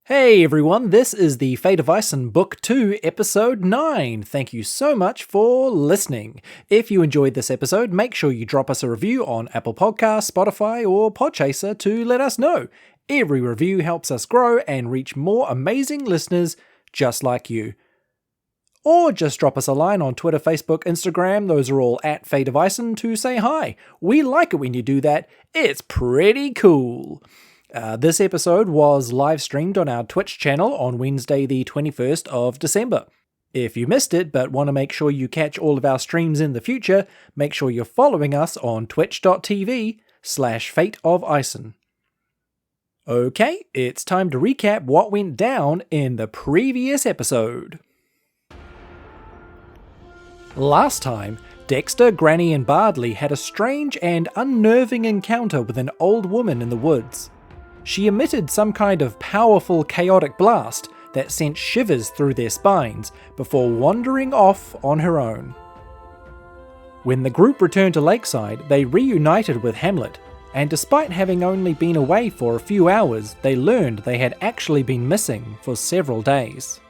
Hey everyone, this is the Fate of Isen Book 2, Episode 9. Thank you so much for listening. If you enjoyed this episode, make sure you drop us a review on Apple Podcasts, Spotify, or Podchaser to let us know. Every review helps us grow and reach more amazing listeners just like you. Or just drop us a line on Twitter, Facebook, Instagram, those are all at Fate of Isen, to say hi. We like it when you do that, it's pretty cool. This episode was live streamed on our Twitch channel on Wednesday the 21st of December. If you missed it but want to make sure you catch all of our streams in the future, make sure you're following us on twitch.tv/fateofisen. Okay, it's time to recap what went down in the previous episode. Last time, Dexter, Granny and Bardley had a strange and unnerving encounter with an old woman in the woods. She emitted some kind of powerful chaotic blast that sent shivers through their spines before wandering off on her own. When the group returned to Lakeside, they reunited with Hamlet, and despite having only been away for a few hours, they learned they had actually been missing for several days.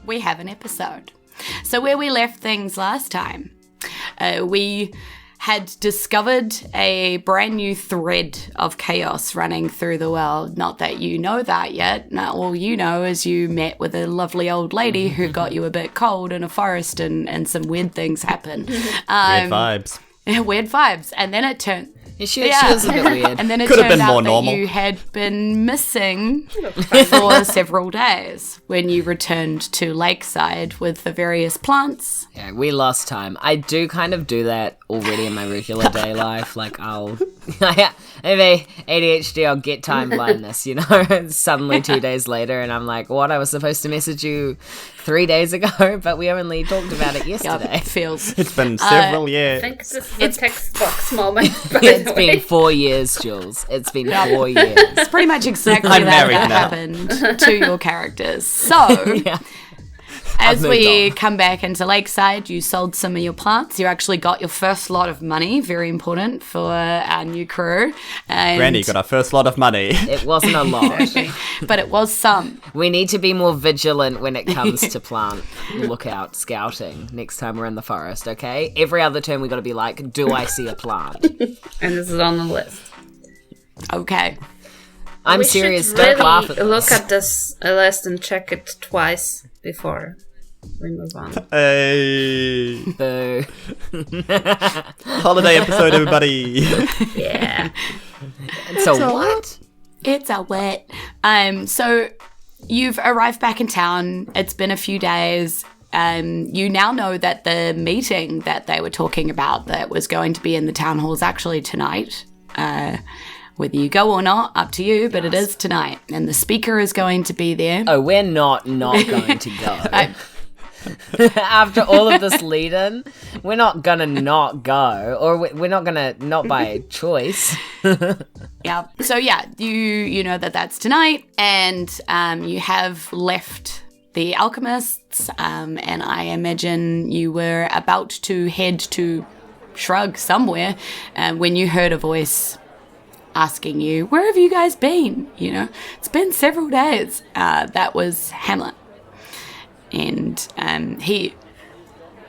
We have an episode. So where we left things last time, we had discovered a brand new thread of chaos running through the world. Not that you know that yet. All you know is you met with a lovely old lady who got you a bit cold in a forest and some weird things happened. Weird vibes. Weird vibes. And then it turned... She was a bit weird. And then it Could have turned been out more that normal. you had been missing for several days when you returned to Lakeside with the various plants. Yeah, we lost time. I do kind of do that already in my regular day life. Like, I have ADHD, I'll get time blindness, you know? Suddenly 2 days later, and I'm like, what? I was supposed to message you 3 days ago, but we only talked about it yesterday. It feels... It's been several I years. think this is a text box moment. By It's the way. been 4 years, Jules. It's been 4 years. It's pretty much exactly I'm that married now. happened to your characters. So, Yeah. as moved we on. come back into Lakeside, you sold some of your plants. You actually got your first lot of money, very important for our new crew. And Granny got our first lot of money. It wasn't a lot. but it was some. We need to be more vigilant when it comes to plant lookout scouting next time we're in the forest, okay? Every other turn we got to be like, do I see a plant? And this is on the list. Okay. I'm We serious, should don't really laugh at look this. at this list and check it twice before we move on. Hey. Boo. Holiday episode, everybody. Yeah. So what? It's a wet. So you've arrived back in town. It's been a few days. You now know that the meeting that they were talking about that was going to be in the town hall is actually tonight. Whether you go or not, up to you, but it is tonight. And the speaker is going to be there. Oh, we're not going to go. After all of this lead-in, we're not gonna not go, or we're not gonna not by choice. Yeah. So yeah, you know that that's tonight, and you have left the alchemists, and I imagine you were about to head to Shrug somewhere, when you heard a voice asking you, "Where have you guys been? You know, it's been several days." That was Hamlet. And he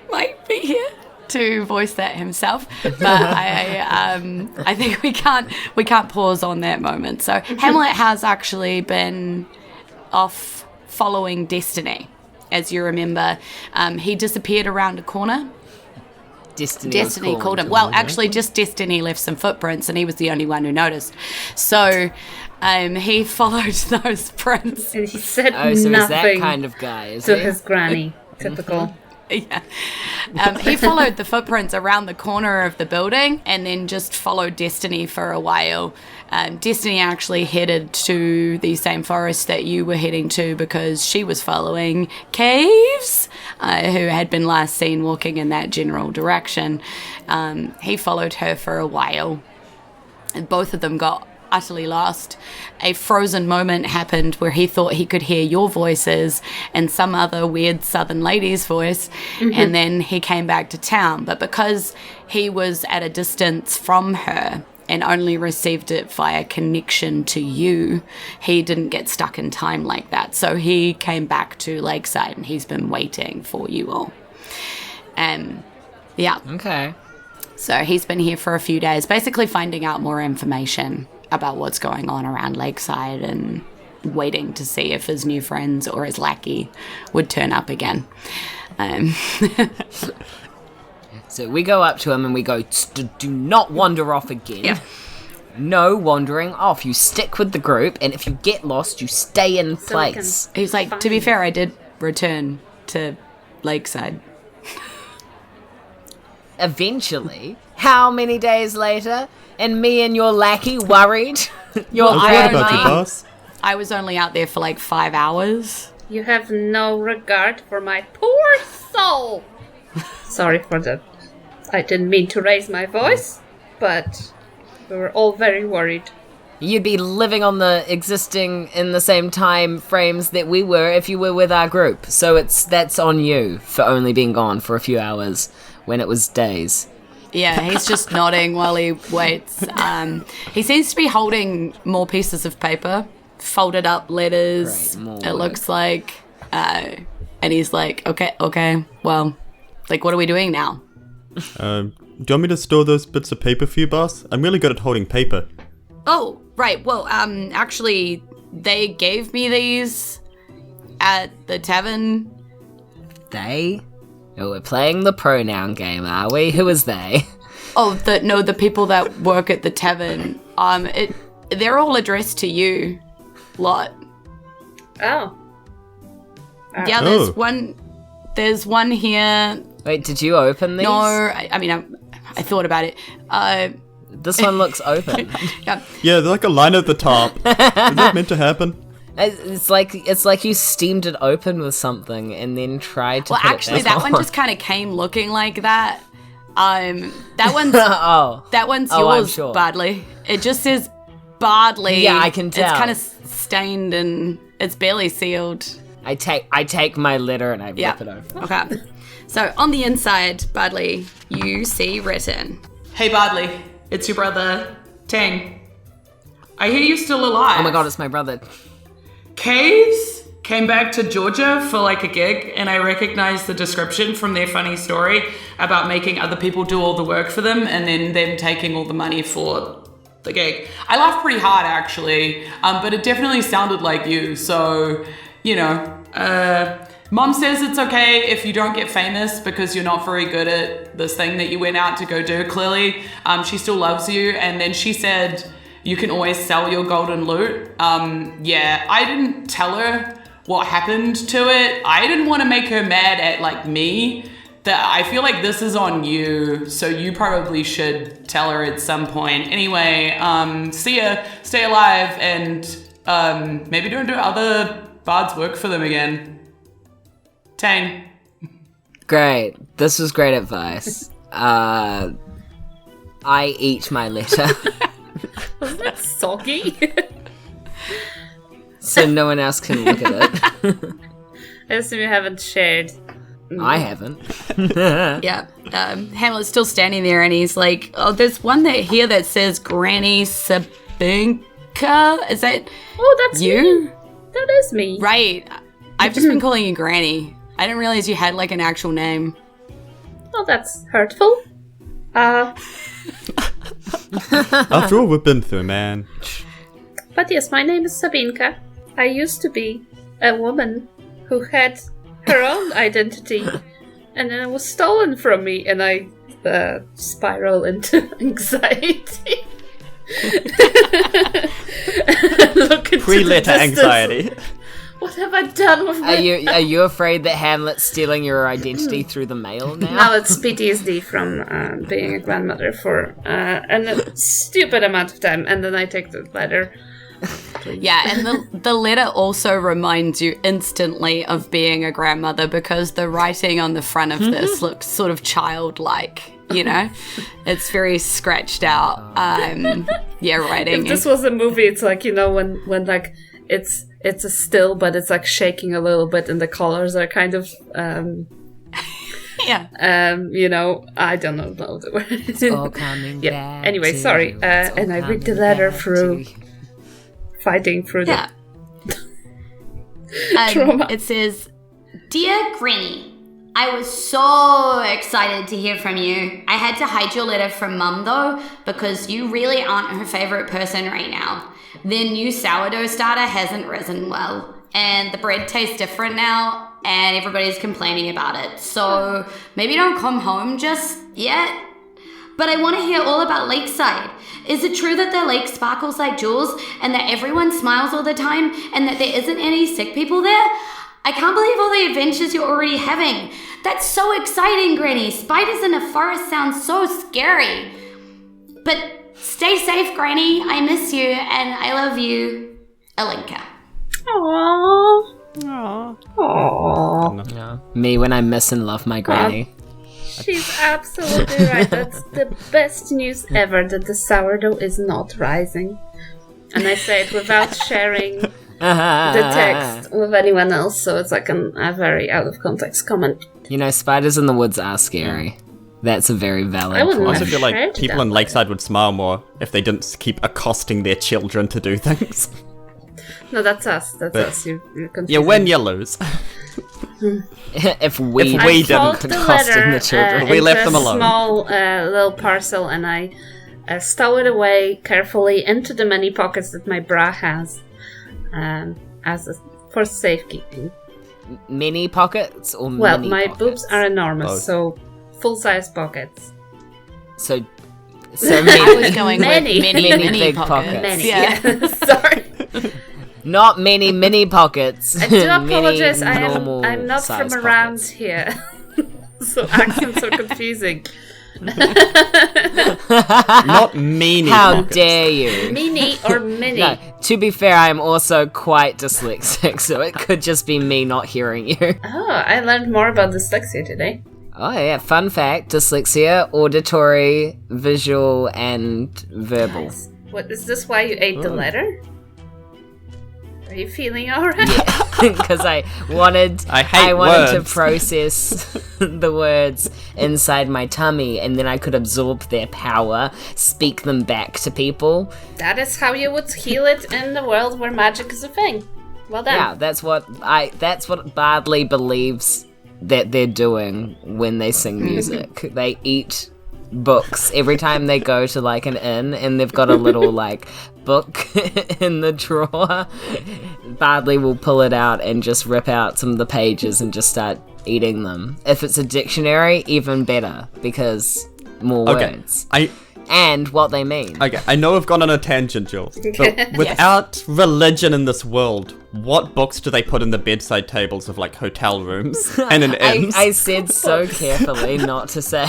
might be here to voice that himself, but I think we can't pause on that moment. So Hamlet has actually been off following Destiny, as you remember. He disappeared around a corner. Destiny called him. Well, actually, just Destiny left some footprints, and he was the only one who noticed. So he followed those prints. And he said Oh, so he's that nothing kind of guy, is to he? his granny. Typical. Yeah. He followed the footprints around the corner of the building and then just followed Destiny for a while. Destiny actually headed to the same forest that you were heading to because she was following Caves, who had been last seen walking in that general direction. He followed her for a while, and both of them got utterly lost. A frozen moment happened where he thought he could hear your voices and some other weird southern lady's voice, and then he came back to town. But because he was at a distance from her, and only received it via connection to you, he didn't get stuck in time like that. So he came back to Lakeside, and he's been waiting for you all. Yeah. Okay. So he's been here for a few days, basically finding out more information about what's going on around Lakeside and waiting to see if his new friends or his lackey would turn up again. So we go up to him and we go, do not wander off again. Yeah. No wandering off. You stick with the group, and if you get lost, you stay in So we place. He's like, to be fair, I did return to Lakeside. Eventually, how many days later, and me and your lackey worried? Your Well, I What about only- you, boss? I was only out there for like 5 hours. You have no regard for my poor soul. Sorry for that. I didn't mean to raise my voice, but we were all very worried. You'd be living on the existing in the same time frames that we were if you were with our group. So that's on you for only being gone for a few hours when it was days. Yeah, he's just nodding while he waits. He seems to be holding more pieces of paper, folded up letters, Great, more it work. looks like. And he's like, okay, well, like, what are we doing now? Do you want me to store those bits of paper for you, boss? I'm really good at holding paper. Oh, right, well, actually, they gave me these at the tavern. They? Oh, we're playing the pronoun game, are we? Who is they? Oh, the people that work at the tavern. They're all addressed to you, lot. Oh. Yeah, Oh. there's one here. Wait, did you open these? No, I mean, I thought about it. This one looks open. Yeah, Yeah, there's like a line at the top. Is that meant to happen? It's like you steamed it open with something and then tried to. well, put actually, it that back one on. just kind of came looking like that. That one's Oh. Oh, I'm yours, sure. Bardley. It just says Bardley. Yeah, I can tell. It's kind of stained and it's barely sealed. I take my letter and I Yeah. rip it over. Okay. So on the inside, Bardley, you see written, "Hey Bardley, it's your brother Tang. I hear you're still alive. Oh my god, it's my brother. Caves came back to Georgia for like a gig, and I recognized the description from their funny story about making other people do all the work for them and then them taking all the money for the gig. I laughed pretty hard actually, but it definitely sounded like you. So, you know, Mom says it's okay if you don't get famous because you're not very good at this thing that you went out to go do. Clearly, she still loves you. And then she said you can always sell your golden loot. Yeah, I didn't tell her what happened to it. I didn't want to make her mad at like me. That I feel like this is on you, so you probably should tell her at some point. Anyway, see ya, stay alive, and maybe don't do other bards' work for them again. Tang. Great. This was great advice. I eat my letter. Soggy? So no one else can look at it. I assume you haven't shared. I haven't. yeah, Hamlet's still standing there and he's like, oh, there's one here that says Granny Sabinka. Is that Oh, that's you? me. That is me. Right. I've just been calling you Granny. I didn't realize you had like an actual name. Oh, that's hurtful. After all we've been through, man. But yes, my name is Sabinka. I used to be a woman who had her own identity, and then it was stolen from me, and I spiral into anxiety. Look into Pre-letter the distance. anxiety. What have I done with my... Are you afraid that Hamlet's stealing your identity through the mail now? Now it's PTSD from being a grandmother for a stupid amount of time, and then I take the letter. Yeah, and the letter also reminds you instantly of being a grandmother because the writing on the front of this looks sort of childlike, you know? It's very scratched out. Yeah, writing. If this was a movie, it's like, you know, when like it's a still, but it's like shaking a little bit, and the colors are kind of Yeah. I don't know the word. All coming back. Anyway, to sorry. you. It's all And I read the coming letter back through to you. fighting through Yeah. Trauma. It says, Dear Granny, I was so excited to hear from you. I had to hide your letter from Mum though, because you really aren't her favorite person right now. Their new sourdough starter hasn't risen well, and the bread tastes different now, and everybody's complaining about it. So maybe don't come home just yet. But I want to hear all about Lakeside. Is it true that the lake sparkles like jewels, and that everyone smiles all the time, and that there isn't any sick people there? I can't believe all the adventures you're already having. That's so exciting, Granny. Spiders in a forest sounds so scary. But stay safe, Granny. I miss you, and I love you. Alinka. Aww. Yeah. Me when I miss and love my granny. She's absolutely right. That's the best news ever, that the sourdough is not rising. And I say it without sharing the text with anyone else, so it's like a very out of context comment. Spiders in the woods are scary. That's a very valid I wouldn't I point. also feel like Shared people that in way. Lakeside would smile more if they didn't keep accosting their children to do things. No, that's us. That's But- us. You're You confusing. win, you lose. if we If we didn't didn't fold the accosting letter, the children. We into left them a alone. small little parcel, and I stow it away carefully into the many pockets that my bra has, for safekeeping. Mini pockets or Well, mini my pockets? boobs are enormous, Both. so full-size pockets. So I many. was going Many. with many, Many many big pockets. pockets. Many. Yeah. Sorry. Not many pockets. I do Many apologize. I'm normal not from size around pockets. here, so accents are confusing. Not meanie How pockets. dare you? Mini or mini? No, to be fair, I'm also quite dyslexic, so it could just be me not hearing you. Oh, I learned more about dyslexia today. Oh yeah, fun fact, dyslexia, auditory, visual, and verbal. What is this? Why you ate the letter? Are you feeling alright? Because I wanted I hate to words. process the words inside my tummy, and then I could absorb their power, speak them back to people. That is how you would heal it in the world where magic is a thing. Well done. Yeah, that's what Bardley believes that they're doing when they sing music. They eat books every time they go to like an inn, and they've got a little like book in the drawer. Bardley will pull it out and just rip out some of the pages and just start eating them. If it's a dictionary, even better, because more words and what they mean. Okay, I know I've gone on a tangent, Jules, but without religion in this world, what books do they put in the bedside tables of like hotel rooms and in inns? I said so carefully not to say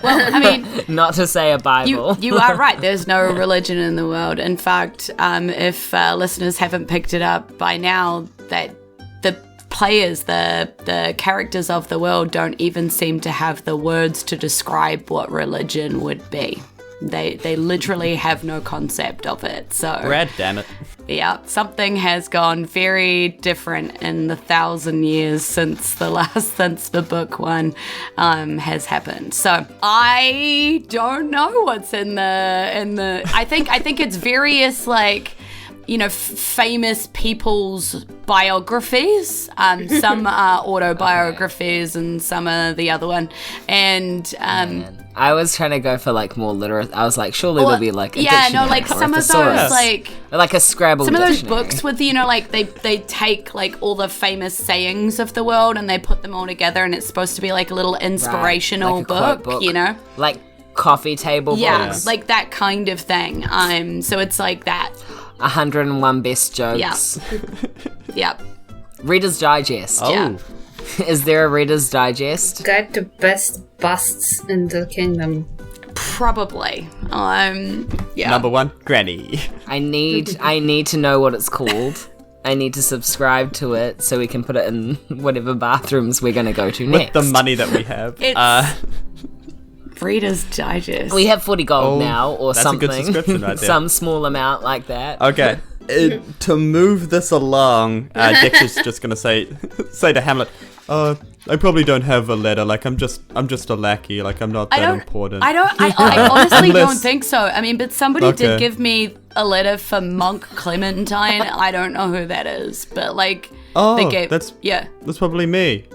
Well, I mean, not to say a Bible. you are right. There's no religion in the world. In fact, if listeners haven't picked it up by now, that the players, the characters of the world don't even seem to have the words to describe what religion would be. They literally have no concept of it. So Brad, damn it. yeah, something has gone very different in the 1,000 years since the book one has happened. So I don't know what's in the. I think it's various like, famous people's biographies. Some are autobiographies and some are the other one. And I was trying to go for like more literate. I was like, surely there'll be like a dictionary like or some a of thesaurus. those like. Or like a Scrabble Some of those dictionary. books with, like they take like all the famous sayings of the world and they put them all together and it's supposed to be like a little inspirational Like a quote book, Like coffee table Yeah, books. like that kind of thing. So it's like that. 101 best jokes. Yep. Reader's Digest. Oh, Yeah. Is there a Reader's Digest? Guide to best busts in the kingdom. Probably. Yeah. number one, Granny. I need to know what it's called. I need to subscribe to it so we can put it in whatever bathrooms we're going to go to With next. the money that we have. It's Reader's Digest. We have 40 gold Oh, now or that's a good something. subscription right there. Some small amount like that. Okay. To move this along, Dix is just going to say to Hamlet, I probably don't have a letter. Like, I'm just a lackey. Like, I'm not that important. I honestly Unless- don't think so. I mean, but somebody did give me a letter for Monk Clementine. I don't know who that is, but like, they gave. That's yeah, that's probably me.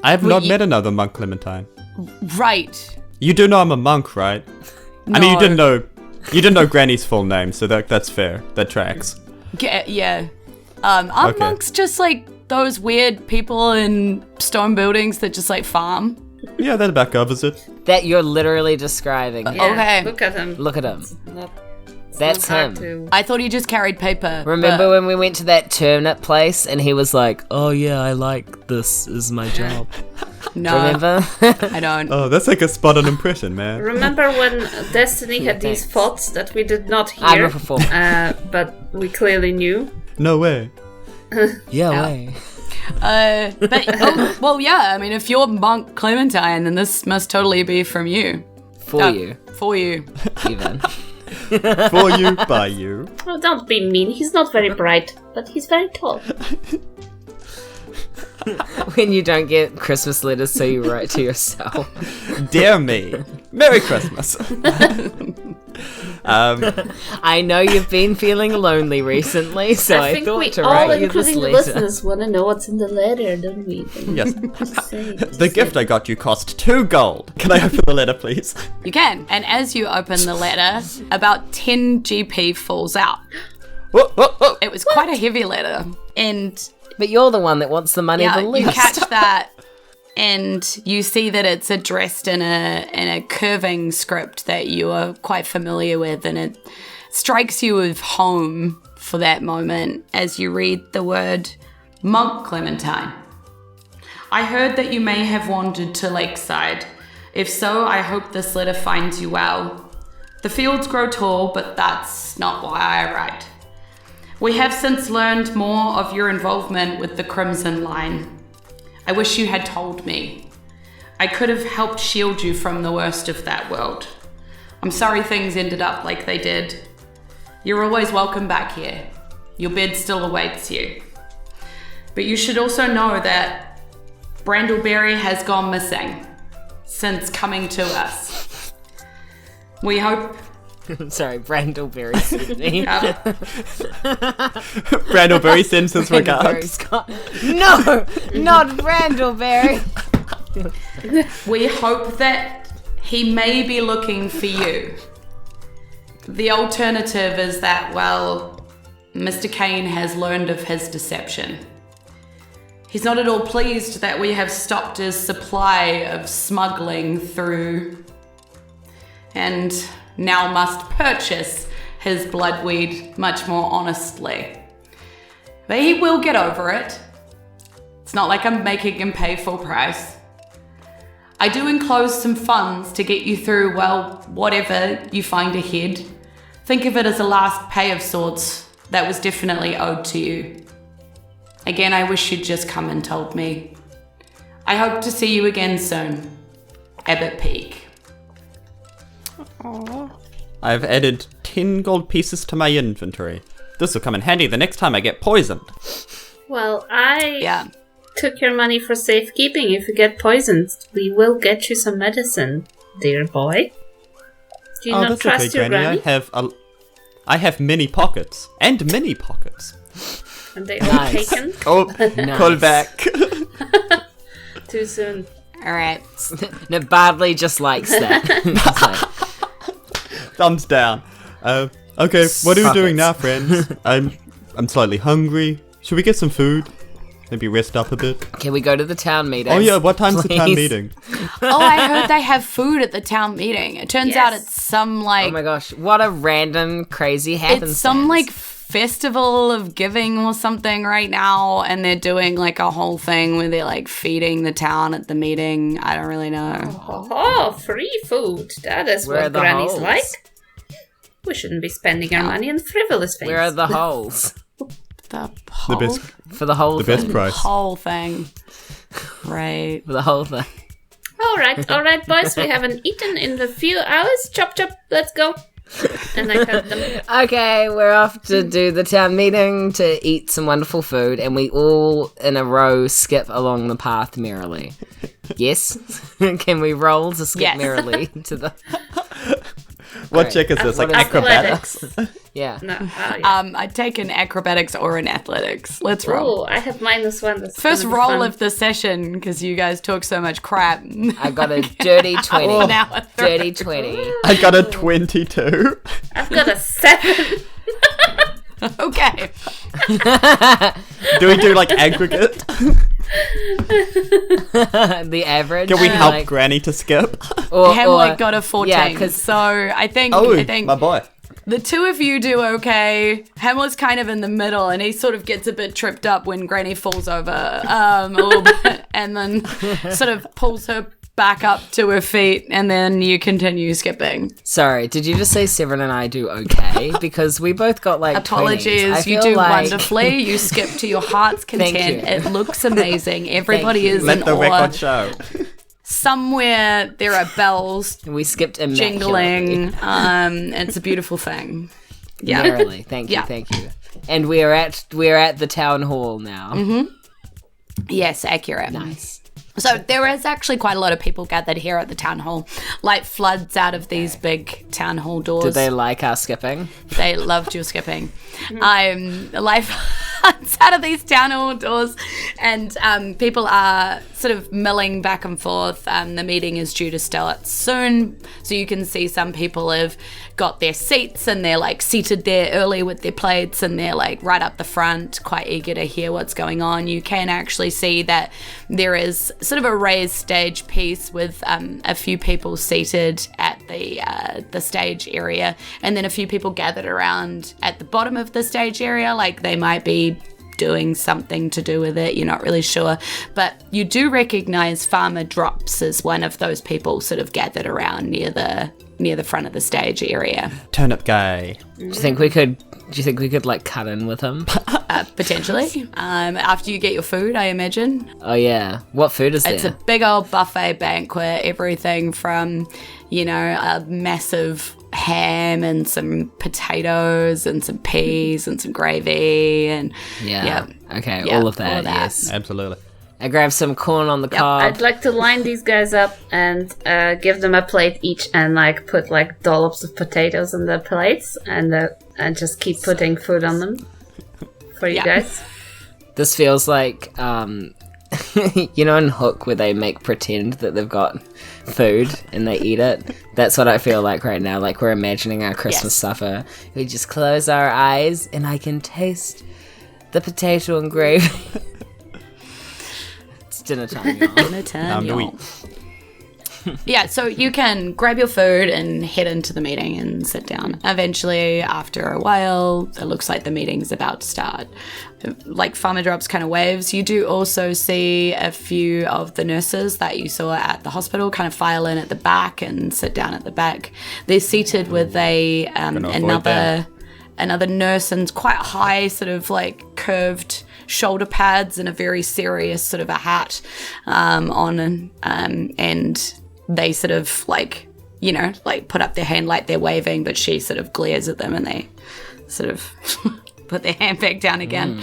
I have not met another monk Clementine. right. You do know I'm a monk, right? I mean, you didn't know Granny's full name, so that's fair. That tracks. Yeah. Aren't monks just like those weird people in stone buildings that just like farm? Yeah, that about covers it. That you're literally describing. Yeah, Okay. Look at him. Look at him. It's That's not hard him. to- I thought he just carried paper. Remember when we went to that turnip place and he was like, "Oh yeah, I like this is my job." No, Remember? I don't. Oh, that's like a spot-on impression, man. Remember when Destiny had these Thanks. thoughts that we did not I'm hear, a performer. but we clearly knew? No way. Yeah, way. But yeah. I mean, if you're Monk Clementine, then this must totally be from you. For you, For you. even. For you, by you. Oh, don't be mean. He's not very bright, but he's very tall. When you don't get Christmas letters, so you write to yourself. Dear me. Merry Christmas. I know you've been feeling lonely recently, so I think thought we to all, write you this including the letter. listeners, want to know what's in the letter, don't we? Yes. Just say it, just The say gift it. I got you cost 2 gold. Can I open the letter, please? You can. And as you open the letter, about 10 GP falls out. Whoa, whoa, whoa. It was quite a heavy letter. And But you're the one that wants the money the you least. catch that and you see that it's addressed in a curving script that you are quite familiar with, and it strikes you of home for that moment as you read the word Monk Clementine. I heard that you may have wandered to Lakeside. If so, I hope this letter finds you well. The fields grow tall, but that's not why I write. We have since learned more of your involvement with the Crimson Line. I wish you had told me. I could have helped shield you from the worst of that world. I'm sorry things ended up like they did. You're always welcome back here. Your bed still awaits you. But you should also know that Brandleberry has gone missing since coming to us. We hope... Sorry, Brandleberry sent me. Brandleberry sends his Brandleberry's regards. No, not Brandleberry. We hope that he may be looking for you. The alternative is that, well, Mr. Kane has learned of his deception. He's not at all pleased that we have stopped his supply of smuggling through and now must purchase his bloodweed much more honestly. But he will get over it. It's not like I'm making him pay full price. I do enclose some funds to get you through, well, whatever you find ahead. Think of it as a last pay of sorts that was definitely owed to you. Again, I wish you'd just come and told me. I hope to see you again soon. Abbott Peak. I've added 10 gold pieces to my inventory. This will come in handy the next time I get poisoned. Well, I Yeah. took your money for safekeeping. If you get poisoned, we will get you some medicine, dear boy. Do you Oh, not that's trust okay, your Granny. granny? I have many pockets. And many pockets. And they all Nice. taken Oh, pull back. too soon. All right. No, Bardley just likes that. He's like, Thumbs down. Okay, what are we doing now, Pockets. friends? I'm slightly hungry. Should we get some food? Maybe rest up a bit? can we go to the town meeting? Oh yeah, what time's the town please? meeting? Oh, I heard they have food at the town meeting. It turns out Yes. it's some like Oh my gosh, what a random crazy happenstance. it's some like festival of giving or something right now, and they're doing like a whole thing where they're like feeding the town at the meeting. I don't really know. Oh, free food. That is Where are what the grannies holes? like. We shouldn't be spending our money on frivolous things. Where are the holes? The The whole, best, For the whole the thing. best price. whole thing. Right. For the whole thing. all right, boys. We haven't eaten in a few hours. Chop, chop. Let's go. And I cut them. Okay, we're off to do the town meeting to eat some wonderful food, and we all in a row skip along the path merrily. Yes? Can we roll to skip Yes. merrily to the... What Alright. check is this? Like Athletics. acrobatics? Yeah. No. Oh, yeah. I'd take an acrobatics or an athletics. Let's roll. Oh, I have -1. That's First gonna be roll fun. of the session, because you guys talk so much crap. I got a dirty 20. Now a Dirty 20. I got a 22. I've got a 7. Okay. Do we do like aggregate? The average. Can we help like, Granny to skip? or, Hamlet got a 14. yeah, 'cause- So I think my boy. the two of you do okay. Hamlet's kind of in the middle, and he sort of gets a bit tripped up when Granny falls over a little bit, and then sort of pulls her back up to her feet, and then you continue skipping. Sorry, did you just say Severin and I do okay? Because we both got like 20s. I Apologies, you feel do like- wonderfully. You skip to your heart's Thank content. you. It looks amazing. Everybody you. is Let in the awe. record show. Somewhere there are bells We skipped immaculately. jingling. It's a beautiful thing. Yeah. Merrily. Thank you, Yeah. thank you. And we're at the town hall now. Mm-hmm. Yes, accurate. Nice. So there is actually quite a lot of people gathered here at the town hall. Light floods out of these big town hall doors. Did they like our skipping? They loved your skipping. Life floods out of these town hall doors, and people are sort of milling back and forth. The meeting is due to start soon, so you can see some people have got their seats and they're like seated there early with their plates, and they're like right up the front, quite eager to hear what's going on. You can actually see that there is sort of a raised stage piece with a few people seated at the stage area, and then a few people gathered around at the bottom of the stage area, like they might be doing something to do with it. You're not really sure, but you do recognize Farmer Drops as one of those people sort of gathered around near the front of the stage area. Turnip guy. Do you think we could like cut in with him? Potentially. After you get your food, I imagine. Oh yeah. What food is It's a there? big old buffet banquet, everything from, a massive ham and some potatoes and some peas and some gravy and Yeah. Okay, Yeah, all of that, all of that. yes. Absolutely. I grabbed some corn on the cob. I'd like to line these guys up and give them a plate each, and like put like dollops of potatoes on the plates, and just keep putting food on them for you Yeah. guys. This feels like, in Hook where they make pretend that they've got food and they eat it. That's what I feel like right now. Like we're imagining our Christmas Yes. supper. We just close our eyes and I can taste the potato and gravy. It's dinner time, y'all. dinner time, do we- y'all. Yeah, so you can grab your food and head into the meeting and sit down. Eventually, after a while, it looks like the meeting's about to start. Like Farmer Drops kind of waves. You do also see a few of the nurses that you saw at the hospital kind of file in at the back and sit down at the back. They're seated with another nurse and quite high, sort of like curved shoulder pads and a very serious sort of a hat on, and they sort of like put up their hand like they're waving, but she sort of glares at them and they sort of put their hand back down again.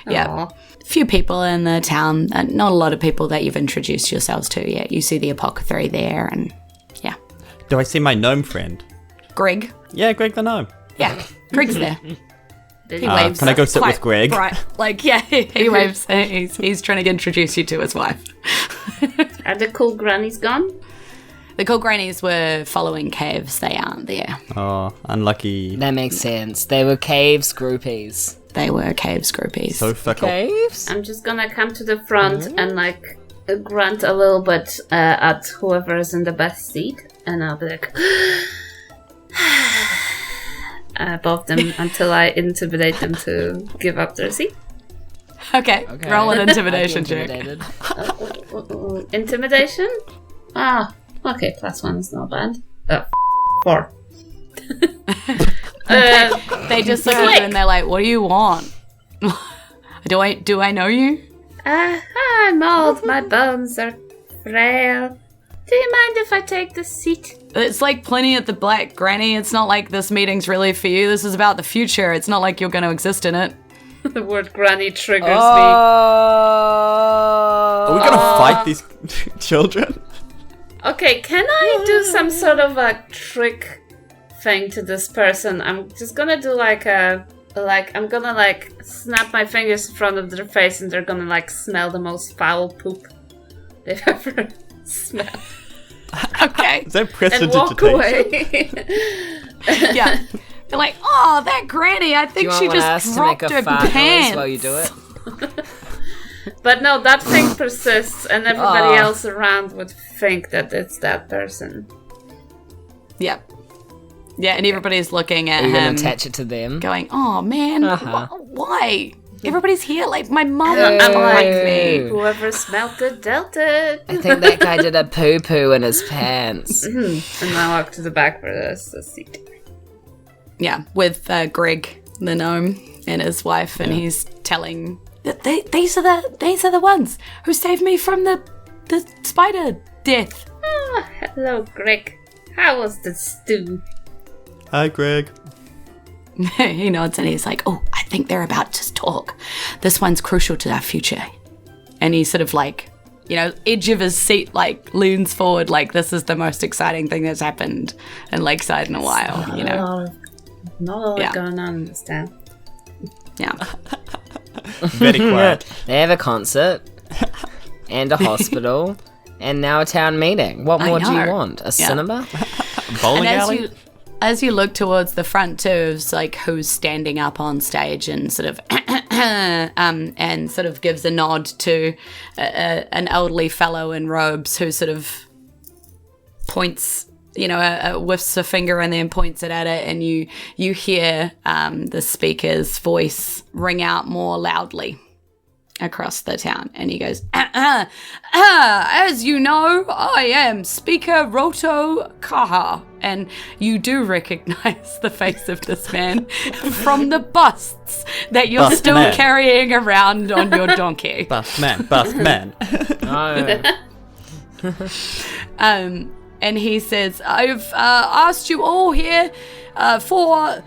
Yeah. Aw. Few people in the town, not a lot of people that you've introduced yourselves to yet. You see the apothecary there, and yeah. Do I see my gnome friend? Greg. Yeah, Greg the gnome. Yeah, Greg's there. Did He you- waves. Can I go sit quite with Greg? Bright. Like, yeah, he waves. He's trying to introduce you to his wife. Are the cool grannies gone? The cool grannies were following caves. They aren't there. Oh, unlucky. That makes sense. They were caves groupies. They were caves groupies. So fickle. Caves? I'm just gonna come to the front and like grunt a little bit at whoever is in the best seat, and I'll be like above them until I intimidate them to give up their seat. Okay, roll an intimidation check. Intimidated. Intimidation? Ah, okay, +1 is not bad. 4. They just look at you and they're like, "What do you want? Do I know you?" I'm old, my bones are frail. Do you mind if I take the seat? It's like plenty at the Black Granny. It's not like this meeting's really for you. This is about the future. It's not like you're going to exist in it. The word granny triggers me. Are we gonna fight these children? Okay, can I do some sort of a trick thing to this person? I'm just gonna do I'm gonna snap my fingers in front of their face and they're gonna smell the most foul poop they've ever smelled. Okay. Is that And walk prestidigitation? away. Yeah. They're like, oh, that granny, I think she just dropped her pants. While you do it? But no, that thing persists and everybody else around would think that it's that person. Yeah. Yeah, and everybody's looking at Are you him gonna attach it to them? going, oh, man, why? Everybody's here. Like, my mum Hey. unlike me. Whoever smelt it, dealt it. I think that guy did a poo-poo in his pants. And I walk to the back for the seat. Yeah, with Greg, the gnome, and his wife, and he's telling that these are the ones who saved me from the spider death. Oh, hello, Greg. How was the stew? Hi, Greg. He nods and he's like, oh, I think they're about to talk. This one's crucial to our future. And he sort of edge of his seat, leans forward like this is the most exciting thing that's happened in Lakeside in a while, Not a lot going on in this town. Yeah. Very quiet. They have a concert and a hospital and now a town meeting. What more do you want? A cinema? Bowling And alley? as you look towards the front too, it's like who's standing up on stage and sort of and sort of gives a nod to an elderly fellow in robes who sort of points, whiffs a finger and then points it at it, and you hear the speaker's voice ring out more loudly across the town, and he goes, as you know, I am Speaker Roto Kaha, and you do recognize the face of this man from the busts that you're Bust still man. carrying around on your donkey. Bust man. And he says, I've asked you all here for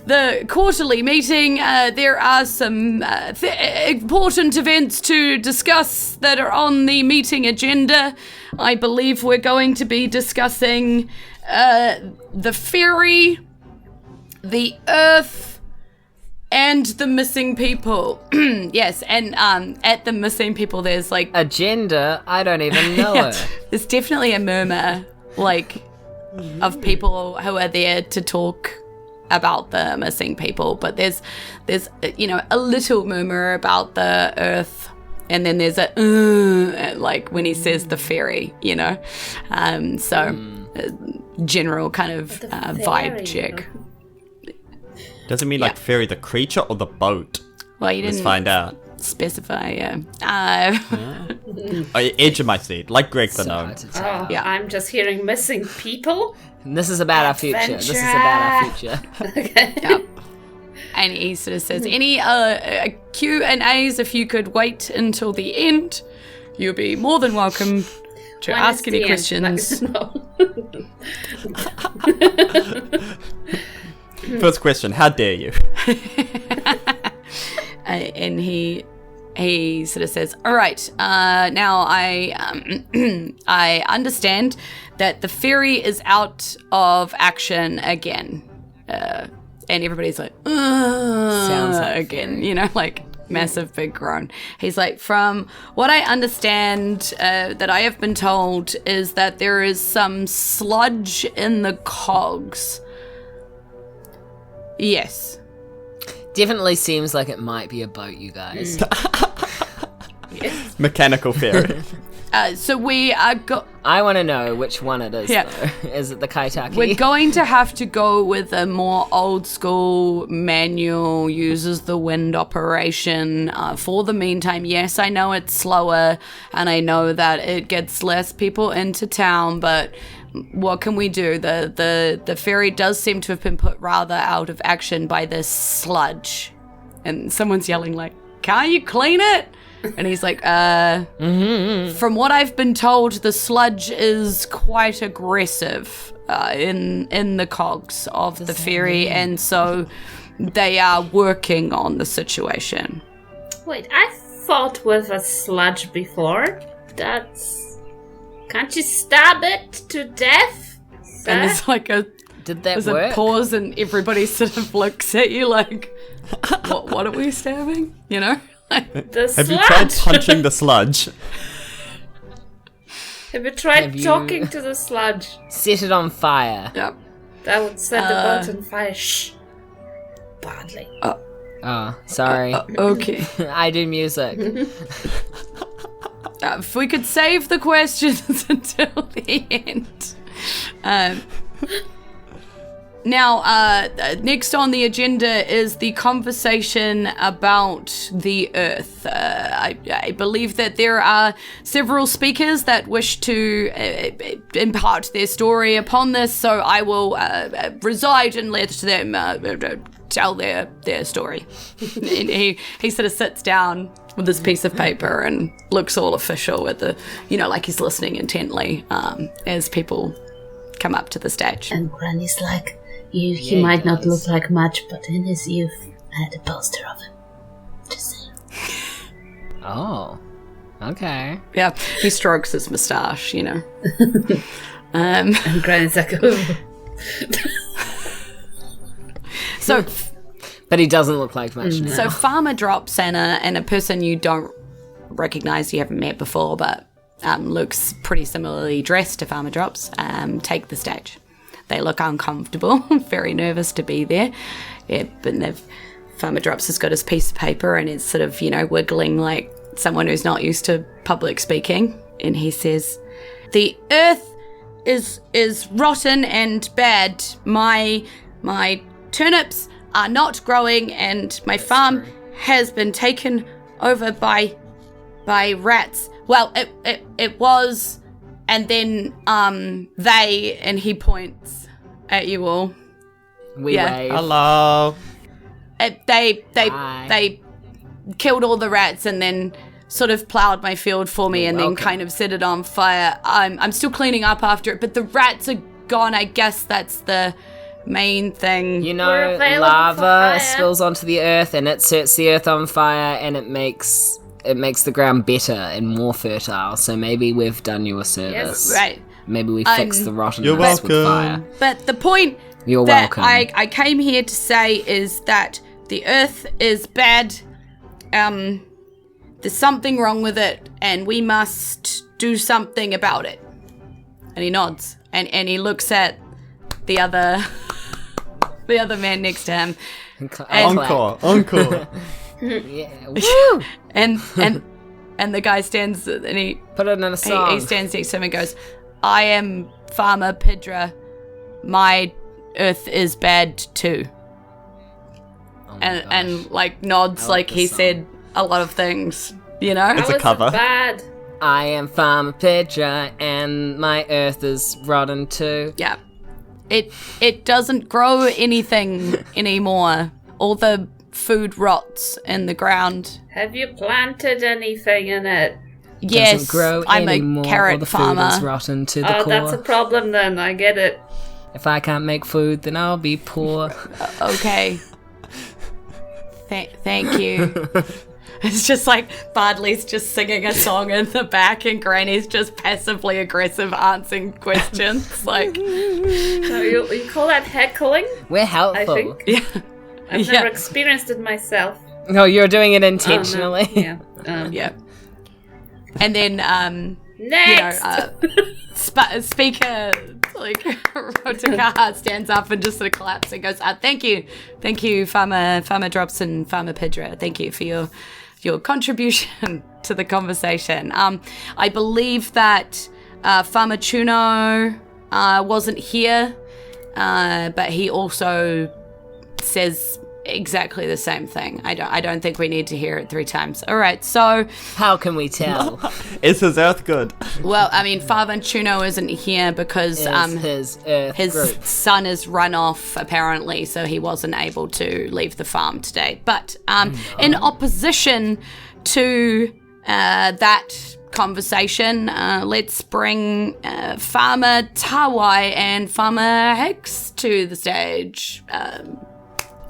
the quarterly meeting. There are some important events to discuss that are on the meeting agenda. I believe we're going to be discussing the ferry, the earth, and the missing people. Yes, and at the missing people there's Agenda? I don't even know it. there's definitely a murmur of people who are there to talk about the missing people, but there's a little murmur about the earth, and then there's a when he says the ferry, general kind of vibe check. Does it mean ferry the creature or the boat? Well, you Let's didn't find out. specify. Edge of my seat, like Greg the gnome. Yeah. I'm just hearing missing people. This is about our future. This is about our future. Yeah. And he sort of says, any Q&As, if you could wait until the end, you'll be more than welcome to When ask is any the questions. end? No. First question, how dare you? And he sort of says, all right, now I I understand that the ferry is out of action again. And everybody's like, Sounds like again, massive big groan. He's like, from what I understand, that I have been told, is that there is some sludge in the cogs. Yes. Definitely seems like it might be a boat, you guys. Mechanical ferry. So we are I want to know which one it is, Yeah. though. Is it the Kaitaki? we're going to have to go with a more old school manual, uses the wind operation for the meantime. Yes, I know it's slower, and I know that it gets less people into town, but what can we do? The ferry does seem to have been put rather out of action by this sludge. And someone's yelling can't you clean it? And he's like, from what I've been told, the sludge is quite aggressive in the cogs of the ferry, and so they are working on the situation. Wait, I fought with a sludge before. Can't you stab it to death, sir? And there's like Did that there's work? a pause, and everybody sort of looks at you like, what are we stabbing? You know? The Have sludge. you tried punching the sludge? Have you tried Have you- talking to the sludge? Set it on fire. Yep. That would set the boat on fire. Shh. Badly. Oh, sorry. Okay. I do music. If we could save the questions until the end. Now, next on the agenda is the conversation about the Earth. I believe that there are several speakers that wish to impart their story upon this, so I will reside and let them tell their story. And he sort of sits down with this piece of paper and looks all official with the, like he's listening intently as people come up to the stage. And Granny's like, he might not look like much, but in his youth, I had a poster of him. Just saying. Oh, okay. Yeah, he strokes his moustache, And Granny's like, oh. So But he doesn't look like much now. So Farmer Drops and a person you don't recognize, you haven't met before, but looks pretty similarly dressed to Farmer Drops, take the stage. They look uncomfortable, very nervous to be there. Yeah, but Farmer Drops has got his piece of paper and is sort of, wiggling like someone who's not used to public speaking. And he says, "The earth is rotten and bad. My turnips are not growing, and my farm has been taken over by rats. Well, it was, and then they," and he points at you all. We Yeah. wave. Hello. They Hi. killed all the rats and then sort of plowed my field for me, You're and welcome. then kind of set it on fire. I'm still cleaning up after it, but the rats are gone. I guess that's the main thing. You We're know, available for lava fire. spills onto the earth and it sets the earth on fire and it makes the ground better and more fertile. So maybe we've done you a service. Right. Maybe we fixed the rottenness You're with welcome. fire. But the point You're that welcome. I came here to say is that the earth is bad. There's something wrong with it, and we must do something about it. And he nods, and he looks at the other man next to him, Encore. Yeah. Woo! and the guy stands and he Put it in a song. he stands next to him and goes, "I am Farmer Pidra. My earth is bad too." Oh my And gosh. like nods, I like like the he song. said a lot of things, you know? It's a was cover. bad. I am Farmer Pidra and my earth is rotten too. Yeah. It doesn't grow anything anymore. All the food rots in the ground. Have you planted anything in it? Yes, Doesn't grow I'm anymore, a or carrot the food is farmer. rotten to the Oh, core. that's a problem then. I get it. If I can't make food, then I'll be poor. Okay. Thank you. It's just like Bardley's just singing a song in the back and Granny's just passively aggressive answering questions. Like, So you call that heckling? We're I helpful. think. yeah. I've Yeah. never experienced it myself. No, you're doing it Oh, no. intentionally. Yeah. Yeah. And then, Next! speaker, like, Rotaka stands up and just sort of claps and goes, thank you, Farmer Drops and Farmer Pidra. Thank you for your contribution to the conversation. I believe that Farmer Chuno wasn't here, but he also says exactly the same thing. I don't think we need to hear it 3 times. All right, so, How can we tell? Is his earth good? well, I mean, Farmer Chuno isn't here because Is his earth his group. son is run off, apparently, so he wasn't able to leave the farm today. But in opposition to that conversation, let's bring Farmer Tawai and Farmer Hex to the stage.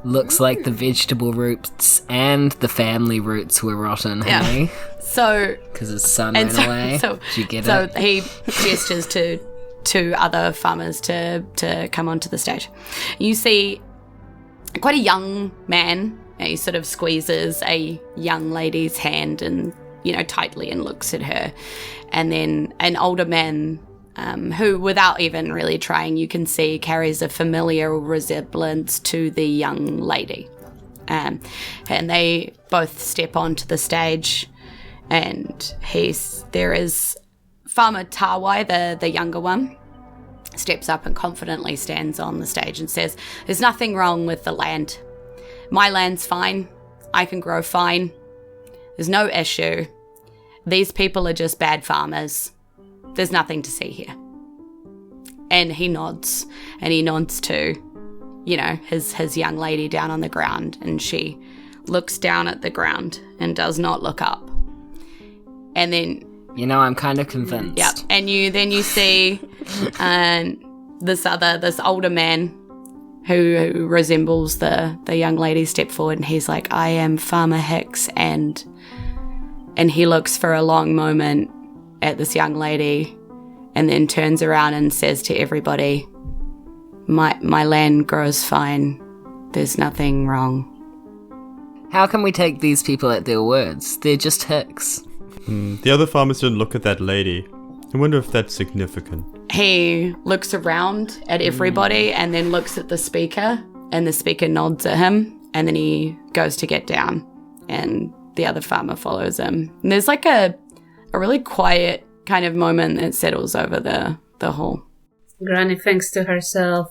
Looks like the vegetable roots and the family roots were rotten, hey? So, because his son ran away. Did you get it? So he gestures to two other farmers to come onto the stage. You see quite a young man. He sort of squeezes a young lady's hand and, tightly and looks at her. And then an older man who, without even really trying, you can see carries a familiar resemblance to the young lady. And they both step onto the stage, and there is Farmer Tawai, the younger one, steps up and confidently stands on the stage and says, "There's nothing wrong with the land. My land's fine. I can grow fine. There's no issue. These people are just bad farmers. There's nothing to see here." And he nods to, his young lady down on the ground, and she looks down at the ground and does not look up. And then, I'm kind of convinced. Yep. And you see this older man who resembles the young lady step forward, and he's like, "I am Farmer Hicks," and he looks for a long moment at this young lady, and then turns around and says to everybody, My land grows fine. There's nothing wrong." How can we take these people at their words? They're just Hicks. The other farmers didn't look at that lady. I wonder if that's significant. He looks around at everybody and then looks at the speaker, and the speaker nods at him, and then he goes to get down, and the other farmer follows him. And there's like a really quiet kind of moment that settles over the hall. Granny thinks to herself,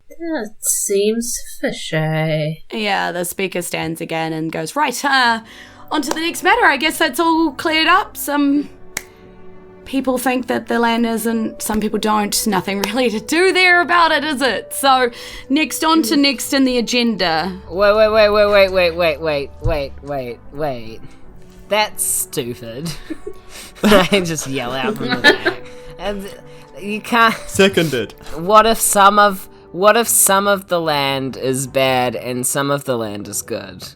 "That seems fishy." Yeah, the speaker stands again and goes, "Right, on to the next matter. I guess that's all cleared up. Some people think that the land isn't, some people don't. Nothing really to do there about it, is it? So, next in the agenda." Wait. That's stupid. I just yell out from the back. And you can't... Seconded. What if some of the land is bad and some of the land is good?